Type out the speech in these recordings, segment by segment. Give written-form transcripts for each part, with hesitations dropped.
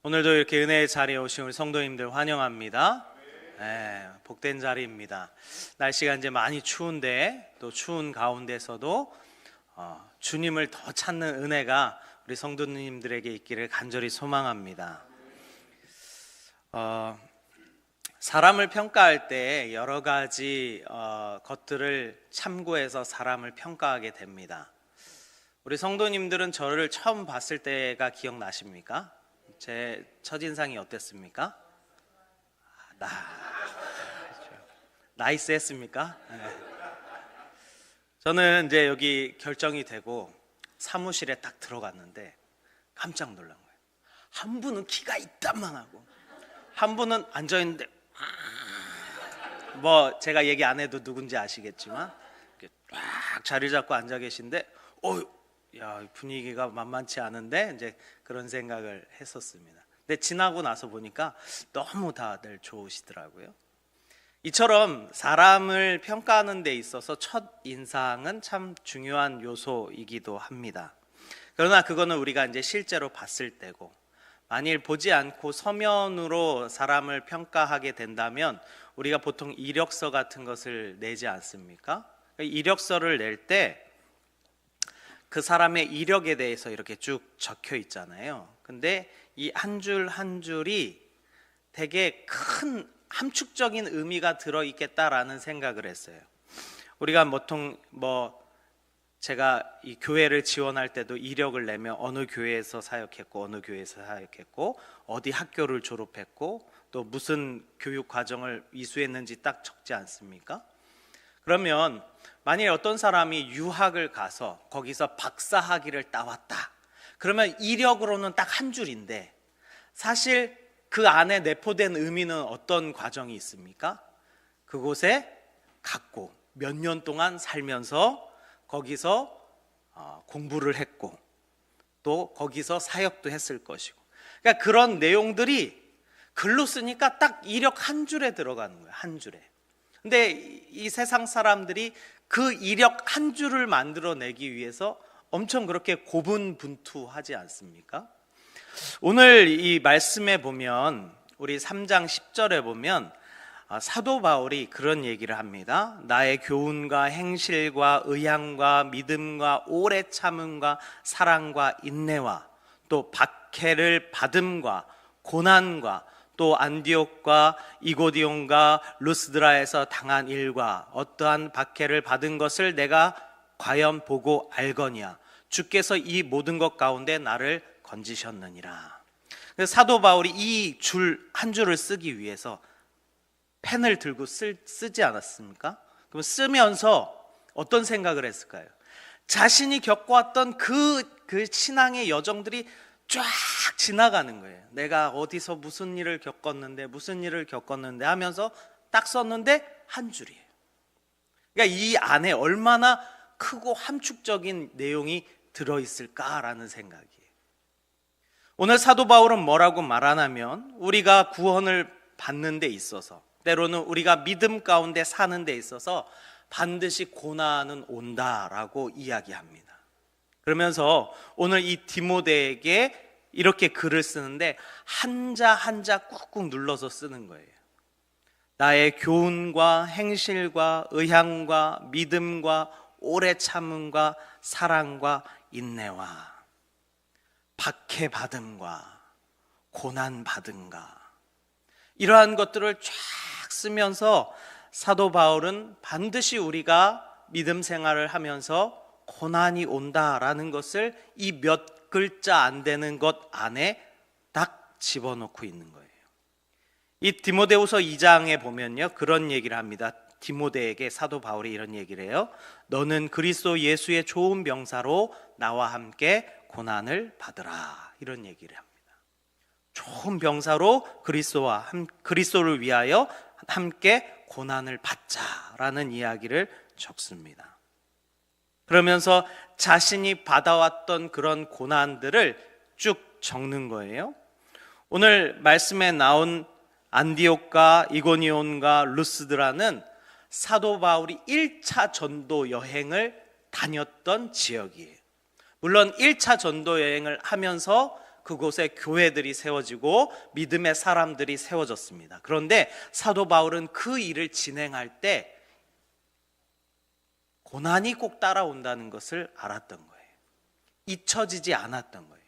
오늘도 이렇게 은혜의 자리에 오신 우리 성도님들 환영합니다. 네, 복된 자리입니다. 날씨가 이제 많이 추운데 또 추운 가운데서도 주님을 더 찾는 은혜가 우리 성도님들에게 있기를 간절히 소망합니다. 사람을 평가할 때 여러 가지 것들을 참고해서 사람을 평가하게 됩니다. 우리 성도님들은 저를 처음 봤을 때가 기억나십니까? 제 첫인상이 어땠습니까? 나이스했습니까? 네. 저는 이제 여기 결정이 되고 사무실에 딱 들어갔는데 깜짝 놀란 거예요. 한 분은 키가 이따만하고 한 분은 앉아있는데 뭐 제가 얘기 안 해도 누군지 아시겠지만 이렇게 딱 자리 잡고 앉아 계신데 야, 분위기가 만만치 않은데 이제 그런 생각을 했었습니다. 근데 지나고 나서 보니까 너무 다들 좋으시더라고요. 이처럼 사람을 평가하는 데 있어서 첫 인상은 참 중요한 요소이기도 합니다. 그러나 그거는 우리가 이제 실제로 봤을 때고, 만일 보지 않고 서면으로 사람을 평가하게 된다면 우리가 보통 이력서 같은 것을 내지 않습니까? 이력서를 낼 때 그 사람의 이력에 대해서 이렇게 쭉 적혀 있잖아요. 근데 이 한 줄 한 줄이 되게 큰 함축적인 의미가 들어있겠다라는 생각을 했어요. 우리가 보통 제가 이 교회를 지원할 때도 이력을 내면 어느 교회에서 사역했고 어느 교회에서 사역했고 어디 학교를 졸업했고 또 무슨 교육 과정을 이수했는지 딱 적지 않습니까? 그러면 만일 어떤 사람이 유학을 가서 거기서 박사학위를 따왔다, 그러면 이력으로는 딱 한 줄인데 사실 그 안에 내포된 의미는 어떤 과정이 있습니까? 그곳에 갔고 몇 년 동안 살면서 거기서 공부를 했고 또 거기서 사역도 했을 것이고, 그러니까 그런 내용들이 글로 쓰니까 딱 이력 한 줄에 들어가는 거예요. 한 줄에. 근데 이 세상 사람들이 그 이력 한 줄을 만들어내기 위해서 엄청 그렇게 고분분투하지 않습니까? 오늘 이 말씀에 보면 우리 3장 10절에 보면 사도 바울이 그런 얘기를 합니다. 나의 교훈과 행실과 의향과 믿음과 오래 참음과 사랑과 인내와 또 박해를 받음과 고난과 또 안디옥과 이고디온과 루스드라에서 당한 일과 어떠한 박해를 받은 것을 내가 과연 보고 알거니와 주께서 이 모든 것 가운데 나를 건지셨느니라. 사도 바울이 이 줄 한 줄을 쓰기 위해서 펜을 들고 쓰지 않았습니까? 그럼 쓰면서 어떤 생각을 했을까요? 자신이 겪어왔던 그 신앙의 여정들이 쫙 지나가는 거예요. 내가 어디서 무슨 일을 겪었는데 하면서 딱 썼는데 한 줄이에요. 그러니까 이 안에 얼마나 크고 함축적인 내용이 들어있을까라는 생각이에요. 오늘 사도 바울은 뭐라고 말하냐면 우리가 구원을 받는 데 있어서, 때로는 우리가 믿음 가운데 사는 데 있어서 반드시 고난은 온다라고 이야기합니다. 그러면서 오늘 이 디모데에게 이렇게 글을 쓰는데 한자 한자 꾹꾹 눌러서 쓰는 거예요. 나의 교훈과 행실과 의향과 믿음과 오래 참음과 사랑과 인내와 박해받음과 고난받음과 이러한 것들을 쫙 쓰면서 사도 바울은 반드시 우리가 믿음 생활을 하면서 고난이 온다라는 것을 이 몇 글자 안 되는 것 안에 딱 집어넣고 있는 거예요. 이 디모데후서 2장에 보면요, 그런 얘기를 합니다. 디모데에게 사도 바울이 이런 얘기를 해요. 너는 그리스도 예수의 좋은 병사로 나와 함께 고난을 받으라, 이런 얘기를 합니다. 좋은 병사로 그리스도를 위하여 함께 고난을 받자라는 이야기를 적습니다. 그러면서 자신이 받아왔던 그런 고난들을 쭉 적는 거예요. 오늘 말씀에 나온 안디옥과 이고니온과 루스드라는 사도 바울이 1차 전도 여행을 다녔던 지역이에요. 물론 1차 전도 여행을 하면서 그곳에 교회들이 세워지고 믿음의 사람들이 세워졌습니다. 그런데 사도 바울은 그 일을 진행할 때 고난이 꼭 따라온다는 것을 알았던 거예요. 잊혀지지 않았던 거예요.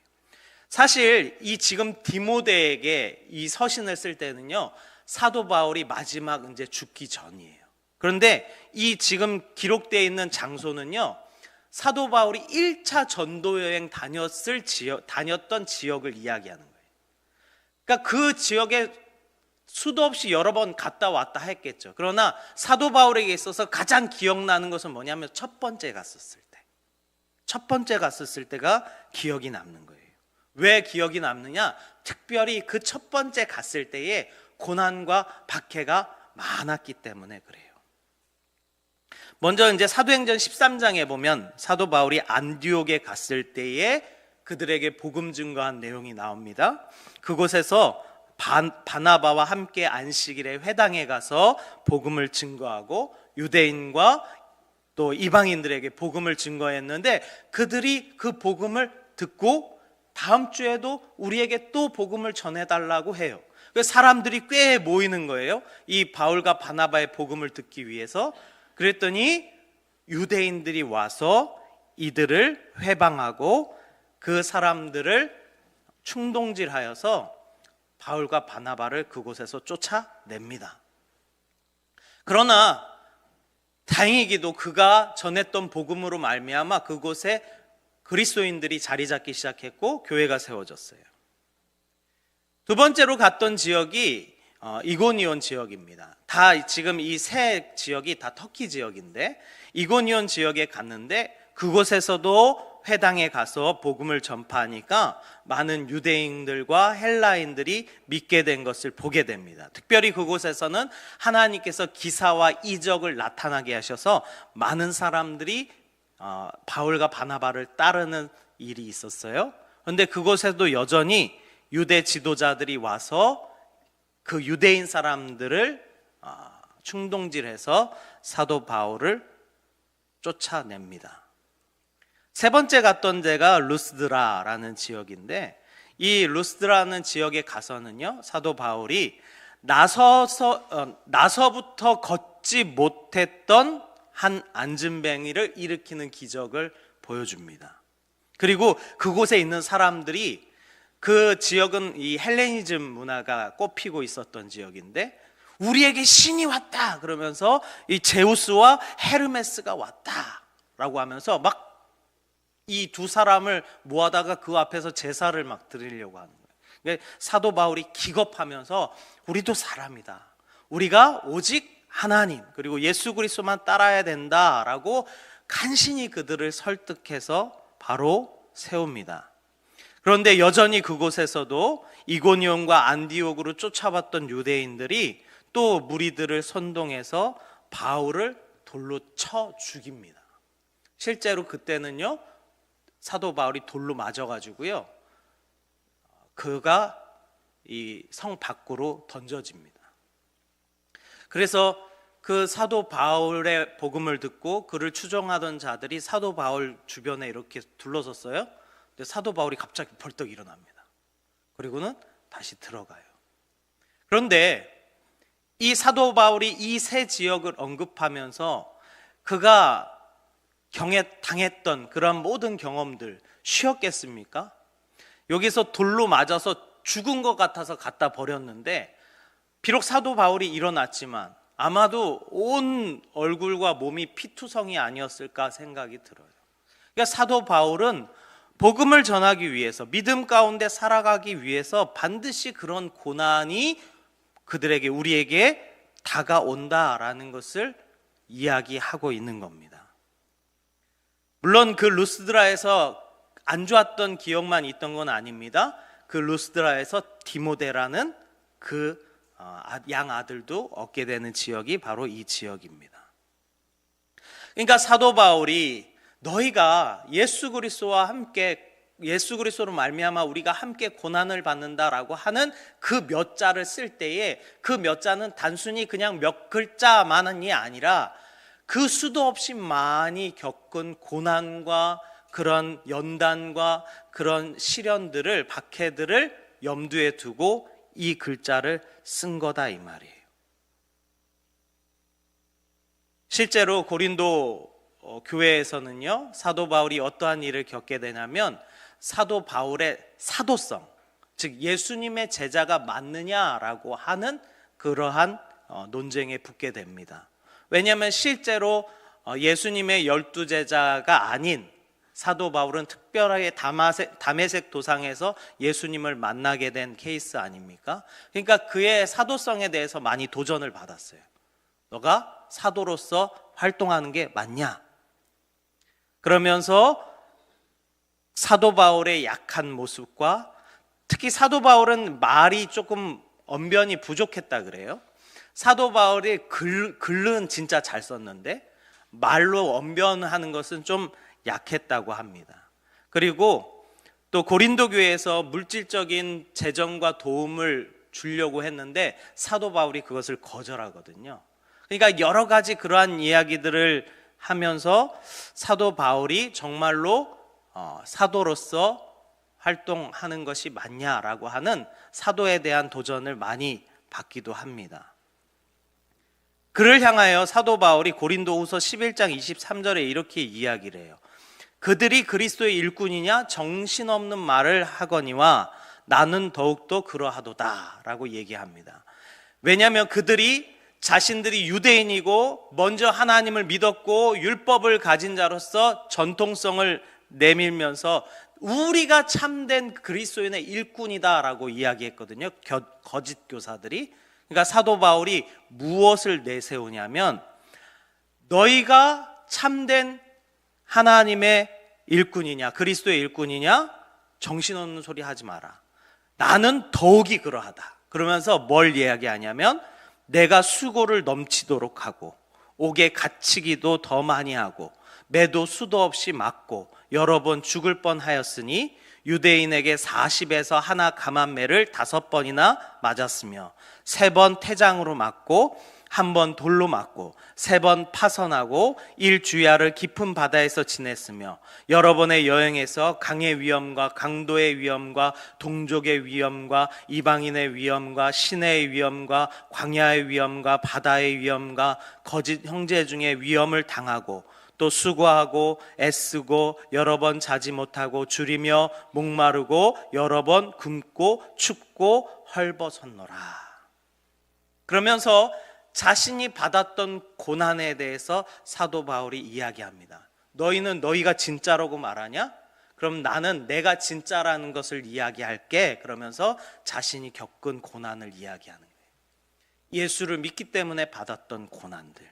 사실 이 지금 디모데에게 이 서신을 쓸 때는요, 사도 바울이 마지막 이제 죽기 전이에요. 그런데 이 지금 기록되어 있는 장소는요, 사도 바울이 1차 전도 여행 다녔던 지역을 이야기하는 거예요. 그러니까 그 지역에 수도 없이 여러 번 갔다 왔다 했겠죠. 그러나 사도 바울에게 있어서 가장 기억나는 것은 뭐냐면 첫 번째 갔었을 때. 첫 번째 갔었을 때가 기억이 남는 거예요. 왜 기억이 남느냐? 특별히 그 첫 번째 갔을 때에 고난과 박해가 많았기 때문에 그래요. 먼저 이제 사도행전 13장에 보면 사도 바울이 안디옥에 갔을 때에 그들에게 복음 증거한 내용이 나옵니다. 그곳에서 바나바와 함께 안식일에 회당에 가서 복음을 증거하고 유대인과 또 이방인들에게 복음을 증거했는데 그들이 그 복음을 듣고 다음 주에도 우리에게 또 복음을 전해달라고 해요. 그래서 사람들이 꽤 모이는 거예요. 이 바울과 바나바의 복음을 듣기 위해서. 그랬더니 유대인들이 와서 이들을 회방하고 그 사람들을 충동질하여서 바울과 바나바를 그곳에서 쫓아냅니다. 그러나 다행히도 그가 전했던 복음으로 말미암아 그곳에 그리스도인들이 자리 잡기 시작했고 교회가 세워졌어요. 두 번째로 갔던 지역이 이고니온 지역입니다. 다 지금 이 세 지역이 다 터키 지역인데 이고니온 지역에 갔는데 그곳에서도 회당에 가서 복음을 전파하니까 많은 유대인들과 헬라인들이 믿게 된 것을 보게 됩니다. 특별히 그곳에서는 하나님께서 기사와 이적을 나타나게 하셔서 많은 사람들이 바울과 바나바를 따르는 일이 있었어요. 그런데 그곳에도 여전히 유대 지도자들이 와서 그 유대인 사람들을 충동질해서 사도 바울을 쫓아냅니다. 세 번째 갔던 데가 루스드라라는 지역인데 이 루스드라는 지역에 가서는요, 사도 바울이 나서부터 걷지 못했던 한 안진뱅이를 일으키는 기적을 보여줍니다. 그리고 그곳에 있는 사람들이, 그 지역은 이 헬레니즘 문화가 꽃피고 있었던 지역인데 우리에게 신이 왔다 그러면서 이 제우스와 헤르메스가 왔다라고 하면서 막 이 두 사람을 모아다가 그 앞에서 제사를 막 드리려고 하는 거예요. 그러니까 사도 바울이 기겁하면서 우리도 사람이다, 우리가 오직 하나님 그리고 예수 그리스도만 따라야 된다라고 간신히 그들을 설득해서 바로 세웁니다. 그런데 여전히 그곳에서도 이고니온과 안디옥으로 쫓아왔던 유대인들이 또 무리들을 선동해서 바울을 돌로 쳐 죽입니다. 실제로 그때는요, 사도 바울이 돌로 맞아가지고요, 그가 이 성 밖으로 던져집니다. 그래서 그 사도 바울의 복음을 듣고 그를 추종하던 자들이 사도 바울 주변에 이렇게 둘러섰어요. 근데 사도 바울이 갑자기 벌떡 일어납니다. 그리고는 다시 들어가요. 그런데 이 사도 바울이 이 세 지역을 언급하면서 그가 당했던 그런 모든 경험들 쉬었겠습니까? 여기서 돌로 맞아서 죽은 것 같아서 갖다 버렸는데 비록 사도 바울이 일어났지만 아마도 온 얼굴과 몸이 피투성이 아니었을까 생각이 들어요. 그러니까 사도 바울은 복음을 전하기 위해서, 믿음 가운데 살아가기 위해서 반드시 그런 고난이 그들에게, 우리에게 다가온다라는 것을 이야기하고 있는 겁니다. 물론 그 루스드라에서 안 좋았던 기억만 있던 건 아닙니다. 그 루스드라에서 디모데라는 그 양 아들도 얻게 되는 지역이 바로 이 지역입니다. 그러니까 사도 바울이 너희가 예수 그리스도와 함께, 예수 그리스도로 말미암아 우리가 함께 고난을 받는다라고 하는 그 몇 자를 쓸 때에 그 몇 자는 단순히 그냥 몇 글자만이 아니라 그 수도 없이 많이 겪은 고난과 그런 연단과 그런 시련들을, 박해들을 염두에 두고 이 글자를 쓴 거다 이 말이에요. 실제로 고린도 교회에서는요, 사도 바울이 어떠한 일을 겪게 되냐면 사도 바울의 사도성, 즉 예수님의 제자가 맞느냐라고 하는 그러한 논쟁에 붙게 됩니다. 왜냐하면 실제로 예수님의 12제자가 아닌 사도 바울은 특별하게 다메섹 도상에서 예수님을 만나게 된 케이스 아닙니까? 그러니까 그의 사도성에 대해서 많이 도전을 받았어요. 너가 사도로서 활동하는 게 맞냐? 그러면서 사도 바울의 약한 모습과 특히 사도 바울은 말이 조금 언변이 부족했다 그래요. 사도 바울이 글은 진짜 잘 썼는데 말로 언변하는 것은 좀 약했다고 합니다. 그리고 또 고린도 교회에서 물질적인 재정과 도움을 주려고 했는데 사도 바울이 그것을 거절하거든요. 그러니까 여러 가지 그러한 이야기들을 하면서 사도 바울이 정말로 사도로서 활동하는 것이 맞냐라고 하는 사도에 대한 도전을 많이 받기도 합니다. 그를 향하여 사도 바울이 고린도후서 11장 23절에 이렇게 이야기를 해요. 그들이 그리스도의 일꾼이냐 정신없는 말을 하거니와 나는 더욱더 그러하도다 라고 얘기합니다. 왜냐하면 그들이 자신들이 유대인이고 먼저 하나님을 믿었고 율법을 가진 자로서 전통성을 내밀면서 우리가 참된 그리스도인의 일꾼이다라고 이야기했거든요. 거짓 교사들이. 그러니까 사도 바울이 무엇을 내세우냐면 너희가 참된 하나님의 일꾼이냐 그리스도의 일꾼이냐 정신없는 소리 하지 마라. 나는 더욱이 그러하다. 그러면서 뭘 이야기하냐면 내가 수고를 넘치도록 하고 옥에 갇히기도 더 많이 하고 매도 수도 없이 맞고 여러 번 죽을 뻔하였으니 유대인에게 40에서 하나 감한매를 5번이나 맞았으며 3번 태장으로 맞고 1번 돌로 맞고 3번 파선하고 1주야를 깊은 바다에서 지냈으며 여러 번의 여행에서 강의 위험과 강도의 위험과 동족의 위험과 이방인의 위험과 시내의 위험과 광야의 위험과 바다의 위험과 거짓 형제 중에 위험을 당하고 또 수고하고 애쓰고 여러 번 자지 못하고 줄이며 목마르고 여러 번 굶고 춥고 헐벗었노라. 그러면서 자신이 받았던 고난에 대해서 사도 바울이 이야기합니다. 너희는 너희가 진짜라고 말하냐? 그럼 나는 내가 진짜라는 것을 이야기할게. 그러면서 자신이 겪은 고난을 이야기하는 거예요. 예수를 믿기 때문에 받았던 고난들.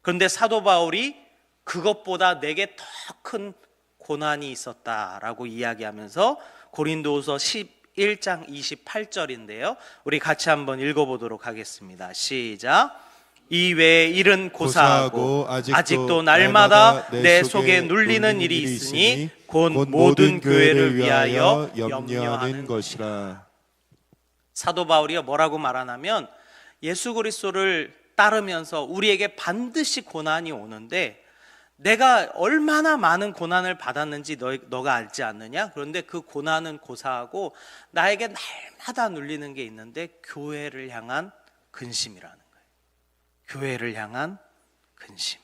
그런데 사도 바울이 그것보다 내게 더 큰 고난이 있었다라고 이야기하면서 고린도후서 11장 28절인데요. 우리 같이 한번 읽어보도록 하겠습니다. 시작. 이외의 일은 고사하고 아직도 날마다 내 속에 눌리는 일이 있으니 곧 모든 교회를 위하여 염려하는 것이라. 사도 바울이 뭐라고 말하냐면 예수 그리스도를 따르면서 우리에게 반드시 고난이 오는데 내가 얼마나 많은 고난을 받았는지 너가 알지 않느냐? 그런데 그 고난은 고사하고 나에게 날마다 눌리는 게 있는데 교회를 향한 근심이라는 거예요. 교회를 향한 근심.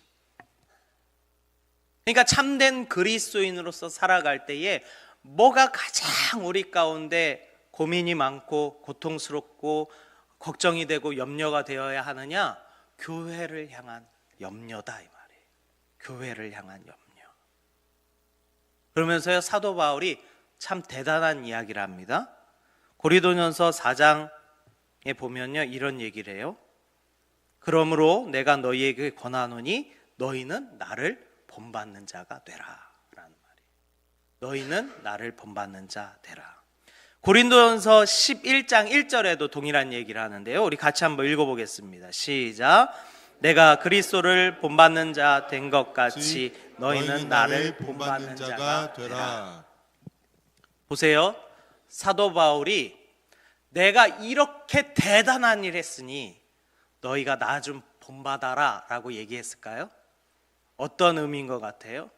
그러니까 참된 그리스도인으로서 살아갈 때에 뭐가 가장 우리 가운데 고민이 많고 고통스럽고 걱정이 되고 염려가 되어야 하느냐? 교회를 향한 염려다 이 말이에요. 교회를 향한 염려. 그러면서요 사도 바울이 참 대단한 이야기를 합니다. 고린도전서 4장에 보면요 이런 얘기를 해요. 그러므로 내가 너희에게 권하노니 너희는 나를 본받는 자가 되라 라는 말이에요. 너희는 나를 본받는 자 되라. 고린도전서 11장 1절에도 동일한 얘기를 하는데요. 우리 같이 한번 읽어보겠습니다. 시작. 내가 그리스도를 본받는 자 된 것 같이 너희는 나를 본받는 자가 되라. 보세요. 사도 바울이 내가 이렇게 대단한 일 했으니 너희가 나 좀 본받아라 라고 얘기했을까요? 어떤 의미인 것 같아요?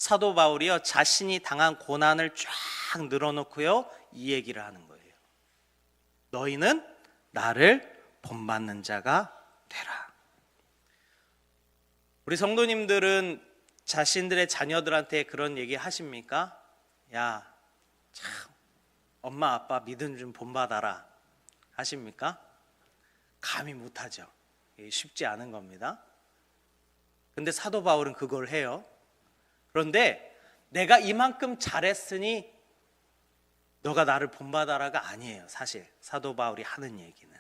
사도 바울이요 자신이 당한 고난을 쫙 늘어놓고요 이 얘기를 하는 거예요. 너희는 나를 본받는 자가 되라. 우리 성도님들은 자신들의 자녀들한테 그런 얘기 하십니까? 야, 참 엄마 아빠 믿음 좀 본받아라 하십니까? 감히 못하죠. 쉽지 않은 겁니다. 근데 사도 바울은 그걸 해요. 그런데 내가 이만큼 잘했으니 너가 나를 본받아라가 아니에요. 사실 사도 바울이 하는 얘기는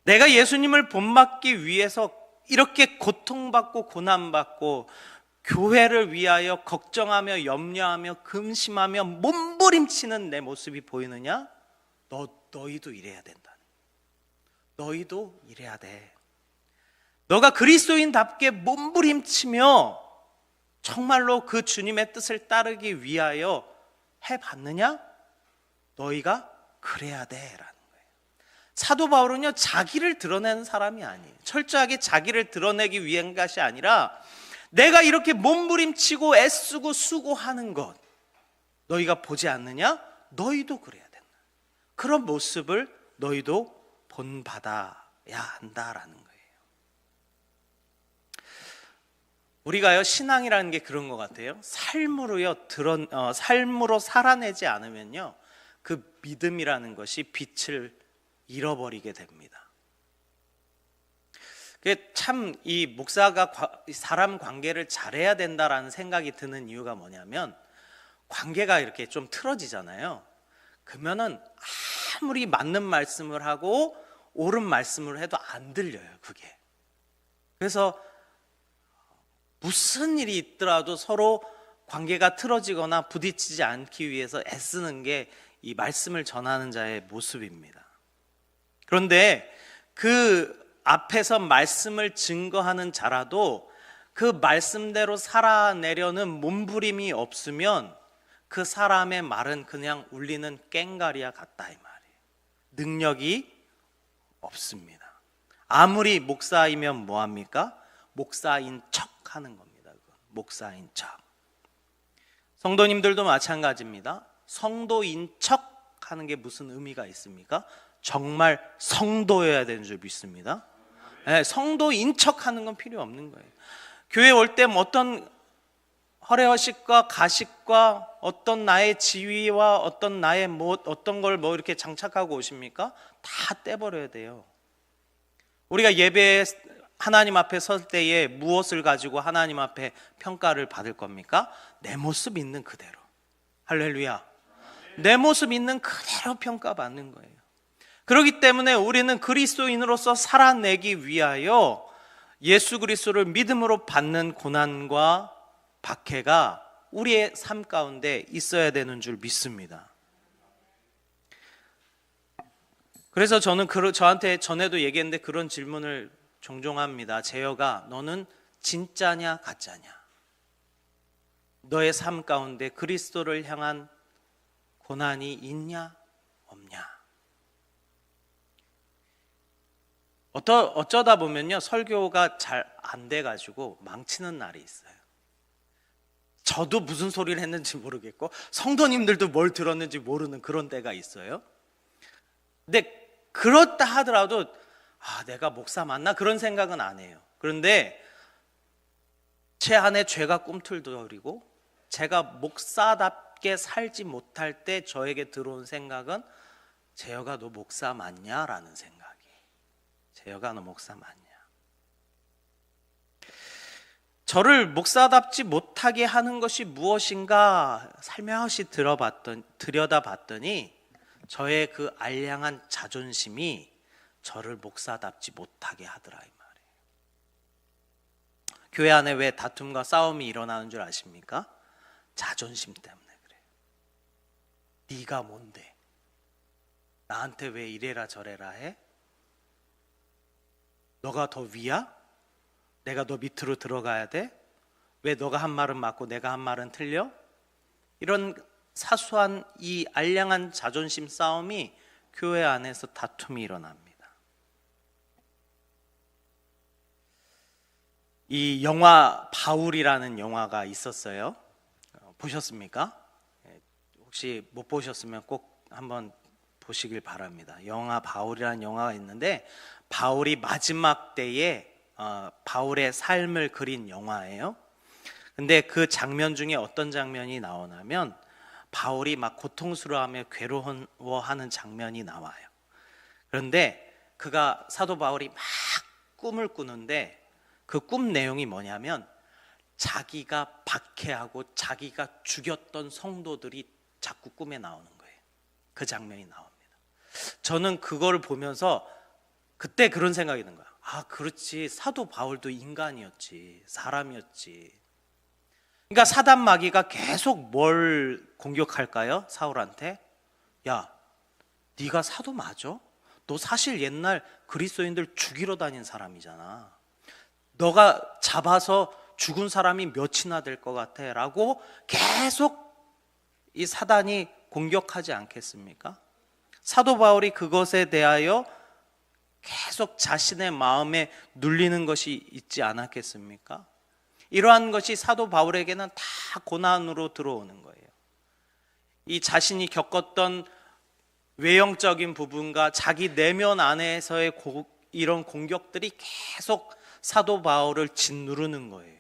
내가 예수님을 본받기 위해서 이렇게 고통받고 고난받고 교회를 위하여 걱정하며 염려하며 금심하며 몸부림치는 내 모습이 보이느냐? 너희도 이래야 된다. 너희도 이래야 돼. 너가 그리스도인답게 몸부림치며 정말로 그 주님의 뜻을 따르기 위하여 해봤느냐? 너희가 그래야 돼라는 거예요. 사도 바울은요 자기를 드러내는 사람이 아니에요. 철저하게 자기를 드러내기 위한 것이 아니라 내가 이렇게 몸부림치고 애쓰고 수고하는 것 너희가 보지 않느냐? 너희도 그래야 된다. 그런 모습을 너희도 본받아야 한다라는 거예요. 우리가요 신앙이라는 게 그런 것 같아요. 삶으로 살아내지 않으면요 그 믿음이라는 것이 빛을 잃어버리게 됩니다. 참 이 목사가 사람 관계를 잘해야 된다라는 생각이 드는 이유가 뭐냐면 관계가 이렇게 좀 틀어지잖아요. 그러면은 아무리 맞는 말씀을 하고 옳은 말씀을 해도 안 들려요 그게. 그래서 무슨 일이 있더라도 서로 관계가 틀어지거나 부딪히지 않기 위해서 애쓰는 게 이 말씀을 전하는 자의 모습입니다. 그런데 그 앞에서 말씀을 증거하는 자라도 그 말씀대로 살아내려는 몸부림이 없으면 그 사람의 말은 그냥 울리는 꽹과리와 같다 이 말이에요. 능력이 없습니다. 아무리 목사이면 뭐합니까? 목사인 척 하는 겁니다. 목사인 척. 성도님들도 마찬가지입니다. 성도인 척 하는 게 무슨 의미가 있습니까? 정말 성도여야 되는 줄 믿습니다. 네, 성도인 척 하는 건 필요 없는 거예요. 교회 올 때 어떤 허례허식과 가식과 어떤 나의 지위와 어떤 나의 어떤 걸 이렇게 장착하고 오십니까? 다 떼버려야 돼요. 우리가 예배에 하나님 앞에 설 때에 무엇을 가지고 하나님 앞에 평가를 받을 겁니까? 내 모습 있는 그대로. 할렐루야. 내 모습 있는 그대로 평가받는 거예요. 그렇기 때문에 우리는 그리스도인으로서 살아내기 위하여 예수 그리스도를 믿음으로 받는 고난과 박해가 우리의 삶 가운데 있어야 되는 줄 믿습니다. 그래서 저는 저한테 전에도 얘기했는데 그런 질문을 종종 합니다. 재혁아, 너는 진짜냐 가짜냐? 너의 삶 가운데 그리스도를 향한 고난이 있냐 없냐? 어쩌다 보면요 설교가 잘 안 돼가지고 망치는 날이 있어요. 저도 무슨 소리를 했는지 모르겠고 성도님들도 뭘 들었는지 모르는 그런 때가 있어요. 근데 그렇다 하더라도 내가 목사 맞나? 그런 생각은 안 해요. 그런데 제 안에 죄가 꿈틀거리고 제가 목사답게 살지 못할 때 저에게 들어온 생각은 재혁아 너 목사 맞냐? 라는 생각이. 재혁아 너 목사 맞냐? 저를 목사답지 못하게 하는 것이 무엇인가 살며시 들여다봤더니 저의 그 알량한 자존심이 저를 목사답지 못하게 하더라 이 말이에요. 교회 안에 왜 다툼과 싸움이 일어나는 줄 아십니까? 자존심 때문에 그래요. 네가 뭔데? 나한테 왜 이래라 저래라 해? 너가 더 위야? 내가 너 밑으로 들어가야 돼? 왜 너가 한 말은 맞고 내가 한 말은 틀려? 이런 사소한 이 알량한 자존심 싸움이 교회 안에서 다툼이 일어납니다. 이 영화 바울이라는 영화가 있었어요. 보셨습니까? 혹시 못 보셨으면 꼭 한번 보시길 바랍니다. 영화 바울이라는 영화가 있는데 바울이 마지막 때에 바울의 삶을 그린 영화예요. 근데 그 장면 중에 어떤 장면이 나오냐면 바울이 막 고통스러워하며 괴로워하는 장면이 나와요. 그런데 사도 바울이 막 꿈을 꾸는데 그 꿈 내용이 뭐냐면 자기가 박해하고 자기가 죽였던 성도들이 자꾸 꿈에 나오는 거예요. 그 장면이 나옵니다. 저는 그걸 보면서 그때 그런 생각이 든 거야. 아, 그렇지. 사도 바울도 인간이었지. 사람이었지. 그러니까 사단 마귀가 계속 뭘 공격할까요? 사울한테. 야, 네가 사도 맞아? 너 사실 옛날 그리스도인들 죽이러 다닌 사람이잖아. 너가 잡아서 죽은 사람이 몇이나 될 것 같아? 라고 계속 이 사단이 공격하지 않겠습니까? 사도 바울이 그것에 대하여 계속 자신의 마음에 눌리는 것이 있지 않았겠습니까? 이러한 것이 사도 바울에게는 다 고난으로 들어오는 거예요. 이 자신이 겪었던 외형적인 부분과 자기 내면 안에서의 이런 공격들이 계속 사도 바울을 짓누르는 거예요.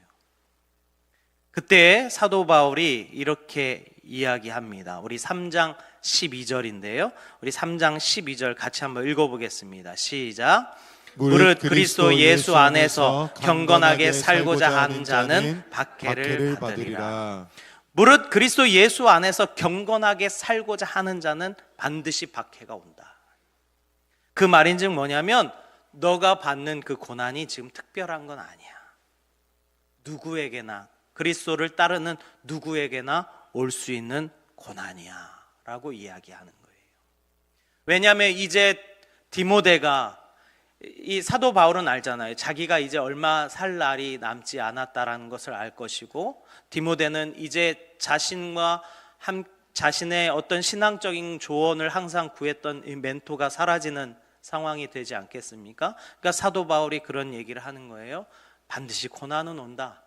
그때 사도 바울이 이렇게 이야기합니다. 우리 3장 12절인데요. 우리 3장 12절 같이 한번 읽어보겠습니다. 시작. 무릇 그리스도 예수 안에서 경건하게 살고자 하는 자는 박해를 받으리라. 무릇 그리스도 예수 안에서 경건하게 살고자 하는 자는 반드시 박해가 온다. 그 말인즉 뭐냐면 너가 받는 그 고난이 지금 특별한 건 아니야. 누구에게나 그리스도를 따르는 누구에게나 올 수 있는 고난이야 라고 이야기하는 거예요. 왜냐하면 이제 디모데가 이 사도 바울은 알잖아요. 자기가 이제 얼마 살 날이 남지 않았다라는 것을 알 것이고 디모데는 이제 자신의 어떤 신앙적인 조언을 항상 구했던 이 멘토가 사라지는 상황이 되지 않겠습니까? 그러니까 사도 바울이 그런 얘기를 하는 거예요. 반드시 고난은 온다.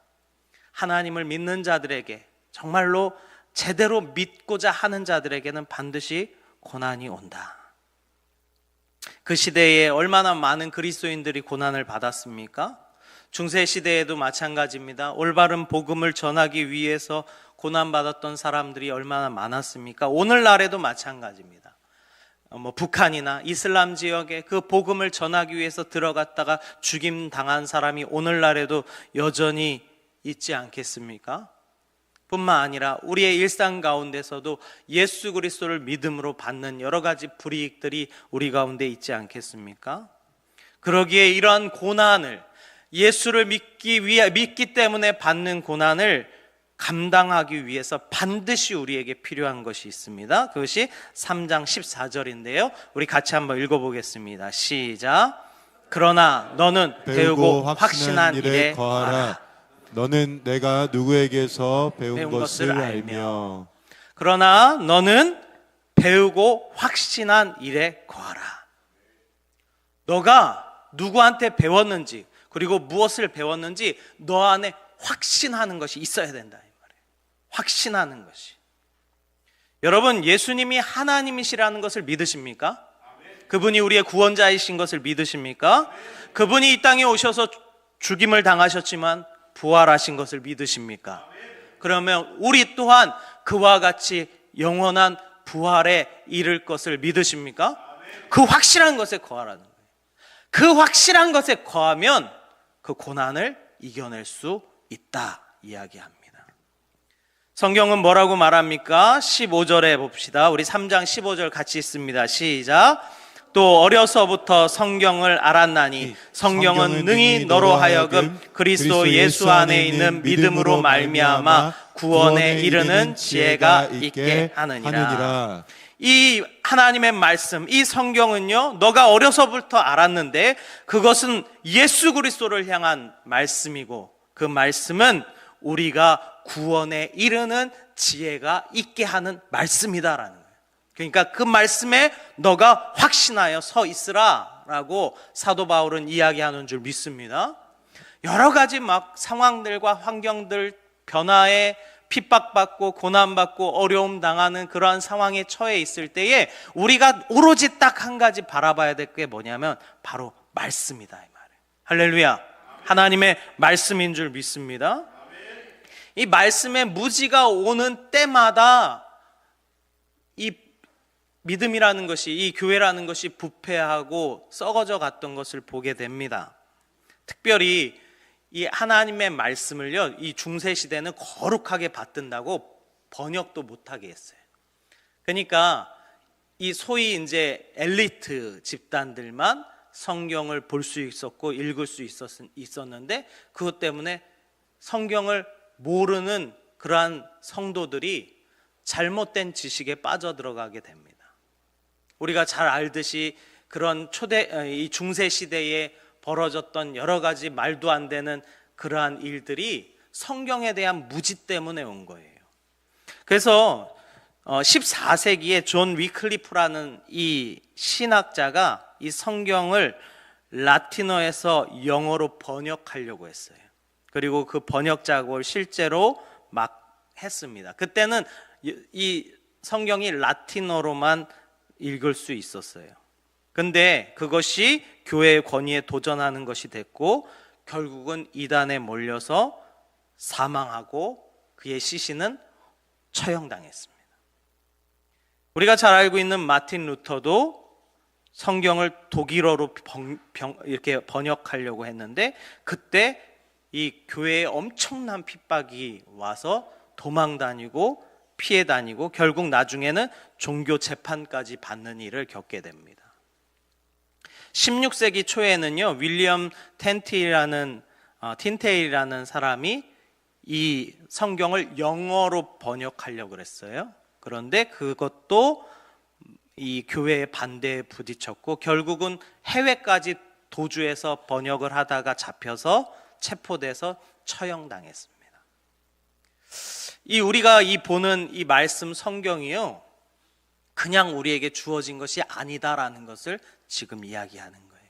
하나님을 믿는 자들에게 정말로 제대로 믿고자 하는 자들에게는 반드시 고난이 온다. 그 시대에 얼마나 많은 그리스도인들이 고난을 받았습니까? 중세 시대에도 마찬가지입니다. 올바른 복음을 전하기 위해서 고난받았던 사람들이 얼마나 많았습니까? 오늘날에도 마찬가지입니다. 북한이나 이슬람 지역에 그 복음을 전하기 위해서 들어갔다가 죽임 당한 사람이 오늘날에도 여전히 있지 않겠습니까? 뿐만 아니라 우리의 일상 가운데서도 예수 그리스도를 믿음으로 받는 여러 가지 불이익들이 우리 가운데 있지 않겠습니까? 그러기에 이러한 고난을 예수를 믿기 때문에 받는 고난을 감당하기 위해서 반드시 우리에게 필요한 것이 있습니다. 그것이 3장 14절인데요. 우리 같이 한번 읽어보겠습니다. 시작. 그러나 너는 배우고 확신한 일에 거하라. 너는 내가 누구에게서 배운 것을 알며. 그러나 너는 배우고 확신한 일에 거하라. 너가 누구한테 배웠는지 그리고 무엇을 배웠는지 너 안에 확신하는 것이 있어야 된다 이 말이에요. 확신하는 것이. 여러분, 예수님이 하나님이시라는 것을 믿으십니까? 그분이 우리의 구원자이신 것을 믿으십니까? 그분이 이 땅에 오셔서 죽임을 당하셨지만 부활하신 것을 믿으십니까? 그러면 우리 또한 그와 같이 영원한 부활에 이를 것을 믿으십니까? 그 확실한 것에 거하라는 거예요. 그 확실한 것에 거하면 그 고난을 이겨낼 수 있다 이야기합니다. 성경은 뭐라고 말합니까? 15절에 봅시다. 우리 3장 15절 같이 읽습니다. 시작. 또 어려서부터 성경을 알았나니 성경은 능히 너로 하여금 그리스도 예수 안에 있는 믿음으로 말미암아 구원에 이르는 지혜가 있게 하느니라. 이 하나님의 말씀, 이 성경은요, 너가 어려서부터 알았는데 그것은 예수 그리스도를 향한 말씀이고 그 말씀은 우리가 구원에 이르는 지혜가 있게 하는 말씀이다라는 거예요. 그러니까 그 말씀에 너가 확신하여 서 있으라 라고 사도 바울은 이야기하는 줄 믿습니다. 여러 가지 막 상황들과 환경들 변화에 핍박받고 고난받고 어려움 당하는 그러한 상황에 처해 있을 때에 우리가 오로지 딱 한 가지 바라봐야 될 게 뭐냐면 바로 말씀이다 이 말이에요. 할렐루야. 하나님의 말씀인 줄 믿습니다. 이 말씀의 무지가 오는 때마다 이 믿음이라는 것이, 이 교회라는 것이 부패하고 썩어져 갔던 것을 보게 됩니다. 특별히 이 하나님의 말씀을요, 이 중세 시대는 거룩하게 받든다고 번역도 못하게 했어요. 그러니까 이 소위 이제 엘리트 집단들만 성경을 볼 수 있었고 읽을 수 있었는데, 그것 때문에 성경을 모르는 그러한 성도들이 잘못된 지식에 빠져들어가게 됩니다. 우리가 잘 알듯이 그런 이 중세 시대에 벌어졌던 여러 가지 말도 안 되는 그러한 일들이 성경에 대한 무지 때문에 온 거예요. 그래서 14세기에 존 위클리프라는 이 신학자가 이 성경을 라틴어에서 영어로 번역하려고 했어요. 그리고 그 번역 작업을 실제로 막 했습니다. 그때는 이 성경이 라틴어로만 읽을 수 있었어요. 근데 그것이 교회의 권위에 도전하는 것이 됐고, 결국은 이단에 몰려서 사망하고 그의 시신은 처형당했습니다. 우리가 잘 알고 있는 마틴 루터도 성경을 독일어로 이렇게 번역하려고 했는데, 그때 이 교회에 엄청난 핍박이 와서 도망 다니고 피해 다니고 결국 나중에는 종교 재판까지 받는 일을 겪게 됩니다. 16세기 초에는요, 윌리엄 틴테일이라는 사람이 이 성경을 영어로 번역하려고 그랬어요. 그런데 그것도 이 교회의 반대에 부딪혔고 결국은 해외까지 도주해서 번역을 하다가 잡혀서 체포돼서 처형당했습니다. 우리가 보는 이 말씀 성경이요, 그냥 우리에게 주어진 것이 아니다라는 것을 지금 이야기하는 거예요.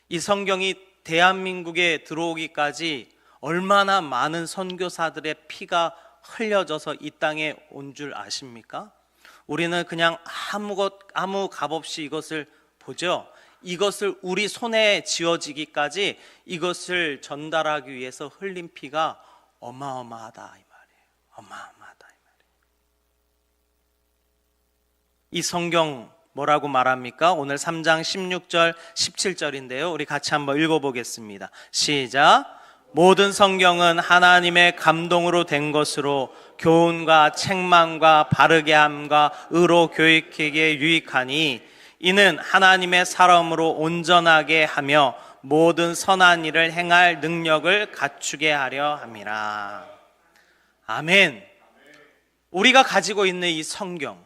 이 성경이 대한민국에 들어오기까지 얼마나 많은 선교사들의 피가 흘려져서 이 땅에 온 줄 아십니까? 우리는 그냥 아무 값 없이 이것을 보죠. 이것을 우리 손에 쥐어지기까지 이것을 전달하기 위해서 흘린 피가 어마어마하다 이 말이에요. 어마어마하다 이 말이에요. 이 성경 뭐라고 말합니까? 오늘 3장 16절 17절인데요. 우리 같이 한번 읽어보겠습니다. 시작. 모든 성경은 하나님의 감동으로 된 것으로 교훈과 책망과 바르게 함과 의로 교육하기에 유익하니 이는 하나님의 사람으로 온전하게 하며 모든 선한 일을 행할 능력을 갖추게 하려 함이라. 아멘. 우리가 가지고 있는 이 성경,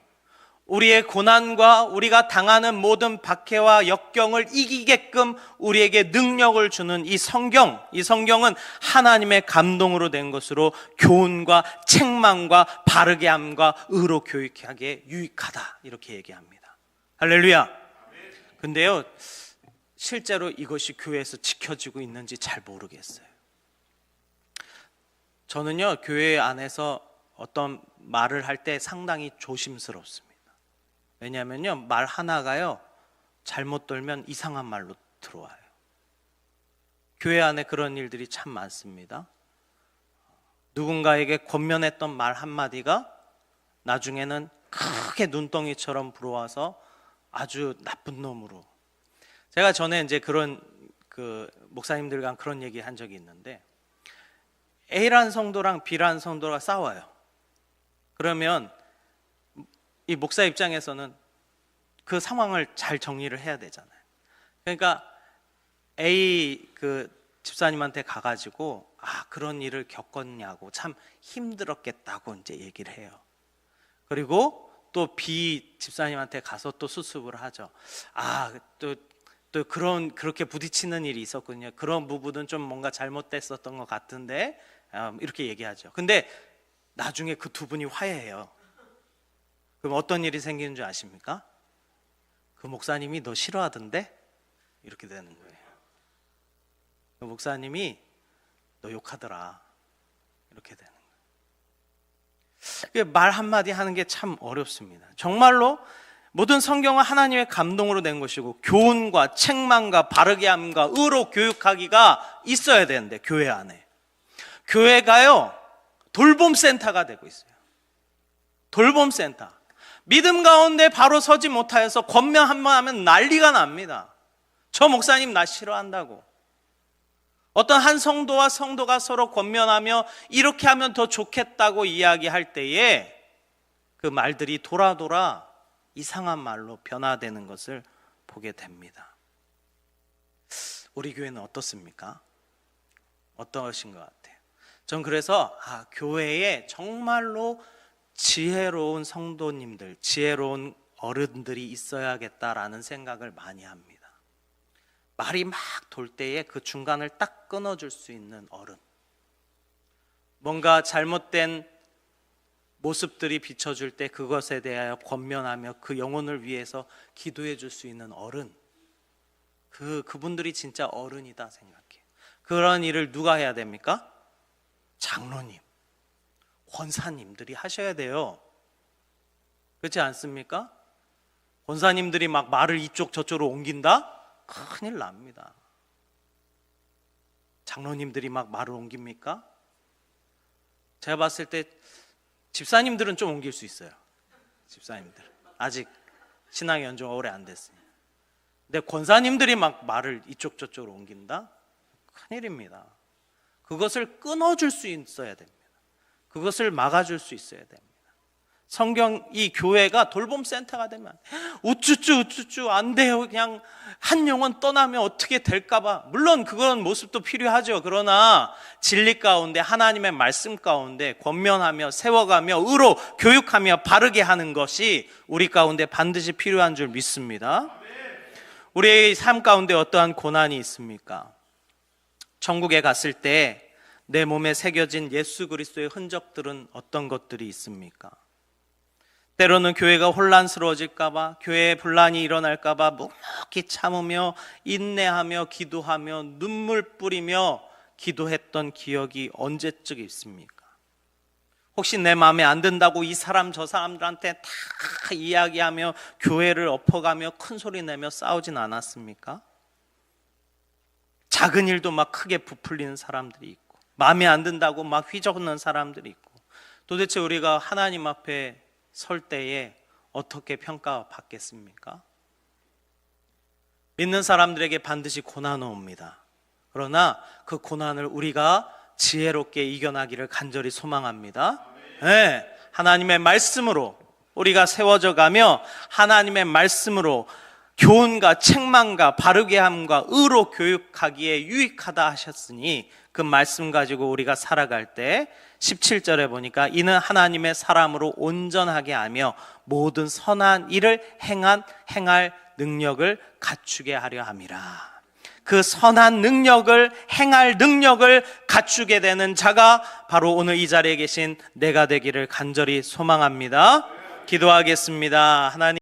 우리의 고난과 우리가 당하는 모든 박해와 역경을 이기게끔 우리에게 능력을 주는 이 성경은 하나님의 감동으로 된 것으로 교훈과 책망과 바르게 함과 의로 교육하기에 유익하다, 이렇게 얘기합니다. 할렐루야. 근데요, 실제로 이것이 교회에서 지켜지고 있는지 잘 모르겠어요. 저는요, 교회 안에서 어떤 말을 할 때 상당히 조심스럽습니다. 왜냐하면요, 말 하나가요, 잘못 돌면 이상한 말로 들어와요. 교회 안에 그런 일들이 참 많습니다. 누군가에게 권면했던 말 한마디가 나중에는 크게 눈덩이처럼 불어와서 아주 나쁜 놈으로. 제가 전에 이제 그런 목사님들과 그런 얘기 한 적이 있는데, A라는 성도랑 B라는 성도가 싸워요. 그러면 이 목사 입장에서는 그 상황을 잘 정리를 해야 되잖아요. 그러니까 A 집사님한테 가가지고 그런 일을 겪었냐고, 참 힘들었겠다고 이제 얘기를 해요. 그리고 또 B 집사님한테 가서 또 수습을 하죠. 또 그렇게 부딪히는 일이 있었거든요. 그런 부분은 좀 뭔가 잘못됐었던 것 같은데, 이렇게 얘기하죠. 근데 나중에 그 두 분이 화해해요. 그럼 어떤 일이 생기는 줄 아십니까? 그 목사님이 너 싫어하던데? 이렇게 되는 거예요. 그 목사님이 너 욕하더라. 이렇게 되는 거예요. 말 한마디 하는 게 참 어렵습니다. 정말로 모든 성경은 하나님의 감동으로 낸 것이고 교훈과 책망과 바르게 함과 의로 교육하기가 있어야 되는데 교회 안에 교회가요 돌봄센터가 되고 있어요. 돌봄센터. 믿음 가운데 바로 서지 못하여서 권면 한번 하면 난리가 납니다. 저 목사님 나 싫어한다고. 어떤 한 성도와 성도가 서로 권면하며 이렇게 하면 더 좋겠다고 이야기할 때에 그 말들이 돌아 이상한 말로 변화되는 것을 보게 됩니다. 우리 교회는 어떻습니까? 어떠신 것 같아요? 전 그래서 교회에 정말로 지혜로운 성도님들, 지혜로운 어른들이 있어야겠다라는 생각을 많이 합니다. 말이 막 돌 때에 그 중간을 딱 끊어줄 수 있는 어른, 뭔가 잘못된 모습들이 비춰줄 때 그것에 대하여 권면하며 그 영혼을 위해서 기도해 줄 수 있는 어른, 그분들이 진짜 어른이다 생각해요. 그런 일을 누가 해야 됩니까? 장로님, 권사님들이 하셔야 돼요. 그렇지 않습니까? 권사님들이 막 말을 이쪽 저쪽으로 옮긴다? 큰일 납니다. 장로님들이 막 말을 옮깁니까? 제가 봤을 때 집사님들은 좀 옮길 수 있어요. 집사님들 아직 신앙의 연주가 오래 안 됐어요. 근데 권사님들이 막 말을 이쪽 저쪽으로 옮긴다? 큰일입니다. 그것을 끊어줄 수 있어야 됩니다. 그것을 막아줄 수 있어야 됩니다. 이 교회가 돌봄센터가 되면 우쭈쭈 안 돼요. 그냥 한 영혼 떠나면 어떻게 될까봐. 물론 그런 모습도 필요하죠. 그러나 진리 가운데 하나님의 말씀 가운데 권면하며 세워가며 의로 교육하며 바르게 하는 것이 우리 가운데 반드시 필요한 줄 믿습니다. 우리의 삶 가운데 어떠한 고난이 있습니까? 천국에 갔을 때 내 몸에 새겨진 예수 그리스도의 흔적들은 어떤 것들이 있습니까? 때로는 교회가 혼란스러워질까봐, 교회에 분란이 일어날까봐 묵묵히 참으며 인내하며 기도하며 눈물 뿌리며 기도했던 기억이 언제쯤 있습니까? 혹시 내 마음에 안 든다고 이 사람 저 사람들한테 다 이야기하며 교회를 엎어가며 큰 소리 내며 싸우진 않았습니까? 작은 일도 막 크게 부풀리는 사람들이 있고, 마음에 안 든다고 막 휘저는 사람들이 있고, 도대체 우리가 하나님 앞에 설 때에 어떻게 평가받겠습니까? 믿는 사람들에게 반드시 고난은 옵니다. 그러나 그 고난을 우리가 지혜롭게 이겨나기를 간절히 소망합니다. 네, 하나님의 말씀으로 우리가 세워져 가며 하나님의 말씀으로 교훈과 책망과 바르게 함과 의로 교육하기에 유익하다 하셨으니 그 말씀 가지고 우리가 살아갈 때 17절에 보니까 이는 하나님의 사람으로 온전하게 하며 모든 선한 일을 행할 능력을 갖추게 하려 함이라. 그 선한 능력을 행할 능력을 갖추게 되는 자가 바로 오늘 이 자리에 계신 내가 되기를 간절히 소망합니다. 기도하겠습니다. 하나님